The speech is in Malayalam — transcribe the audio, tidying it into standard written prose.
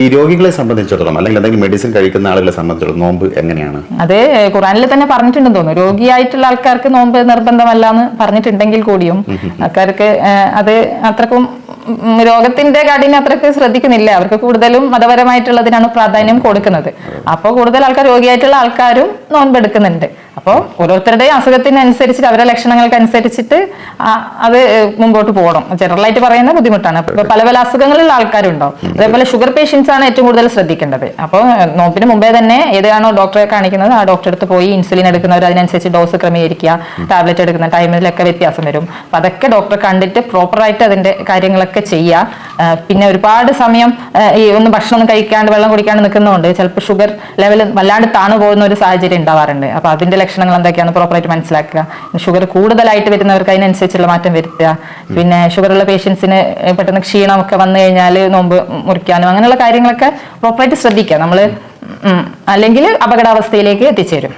ഈ രോഗികളെ സംബന്ധിച്ചിടത്തോളം അല്ലെങ്കിൽ എന്തെങ്കിലും മെഡിസിൻ കഴിക്കുന്ന ആളുകളെ സംബന്ധിച്ചിടത്തോളം നോമ്പ് എങ്ങനെയാണ്? അത് ഖുറാനിൽ തന്നെ പറഞ്ഞിട്ടുണ്ടെന്ന് തോന്നുന്നു. രോഗിയായിട്ടുള്ള ആൾക്കാർക്ക് നോമ്പ് നിർബന്ധമല്ല എന്ന് പറഞ്ഞിട്ടുണ്ടെങ്കിൽ കൂടിയും ആൾക്കാർക്ക് അത് അത്രക്കും രോഗത്തിന്റെ കാഠിന്യം അത്രക്ക് ശ്രദ്ധിക്കുന്നില്ല. അവർക്ക് കൂടുതലും മതപരമായിട്ടുള്ളതിനാണ് പ്രാധാന്യം കൊടുക്കുന്നത്. അപ്പോൾ കൂടുതൽ ആൾക്കാർ രോഗിയായിട്ടുള്ള ആൾക്കാരും നോൻപെടുക്കുന്നുണ്ട്. അപ്പോൾ ഓരോരുത്തരുടെയും അസുഖത്തിനനുസരിച്ചിട്ട് അവരുടെ ലക്ഷണങ്ങൾക്ക് അനുസരിച്ചിട്ട് അത് മുമ്പോട്ട് പോകണം. ജനറലായിട്ട് പറയുന്ന ബുദ്ധിമുട്ടാണ്. അപ്പൊ പല പല അസുഖങ്ങളുള്ള ആൾക്കാരുണ്ടാവും. അതേപോലെ ഷുഗർ പേഷ്യൻസ് ആണ് ഏറ്റവും കൂടുതൽ ശ്രദ്ധിക്കേണ്ടത്. അപ്പോൾ നോമ്പിന് മുമ്പേ തന്നെ ഏതാണോ ഡോക്ടറെ കാണിക്കുന്നത് ആ ഡോക്ടറെ അടുത്ത് പോയി ഇൻസുലിൻ എടുക്കുന്നവർ അതിനനുസരിച്ച് ഡോസ് ക്രമീകരിക്കുക. ടാബ്ലറ്റ് എടുക്കുന്ന ടൈമിലൊക്കെ വ്യത്യാസം വരും. അപ്പൊ അതൊക്കെ ഡോക്ടറെ കണ്ടിട്ട് പ്രോപ്പറായിട്ട് അതിന്റെ കാര്യങ്ങളൊക്കെ ചെയ്യുക. പിന്നെ ഒരുപാട് സമയം ഈ ഒന്ന് ഭക്ഷണം കഴിക്കാണ്ട് വെള്ളം കുടിക്കാണ്ട് നിൽക്കുന്നതുകൊണ്ട് ചിലപ്പോൾ ഷുഗർ ലെവൽ വല്ലാണ്ട് താണു പോകുന്ന ഒരു സാഹചര്യം ഉണ്ടാവാറുണ്ട്. അപ്പൊ അതിന്റെ ലക്ഷണങ്ങൾ എന്തൊക്കെയാണ് പ്രോപ്പറായിട്ട് മനസ്സിലാക്കുക. ഷുഗർ കൂടുതലായിട്ട് വരുന്നവർക്ക് അതിനനുസരിച്ചുള്ള മാറ്റം വരുത്തുക. പിന്നെ ഷുഗറുള്ള പേഷ്യൻസിന് പെട്ടെന്ന് ക്ഷീണമൊക്കെ വന്നു കഴിഞ്ഞാൽ നോമ്പ് മുറിക്കാനും അങ്ങനെയുള്ള കാര്യങ്ങളൊക്കെ പ്രോപ്പറായിട്ട് ശ്രദ്ധിക്കുക നമ്മൾ. അല്ലെങ്കിൽ അപകടാവസ്ഥയിലേക്ക് എത്തിച്ചേരും.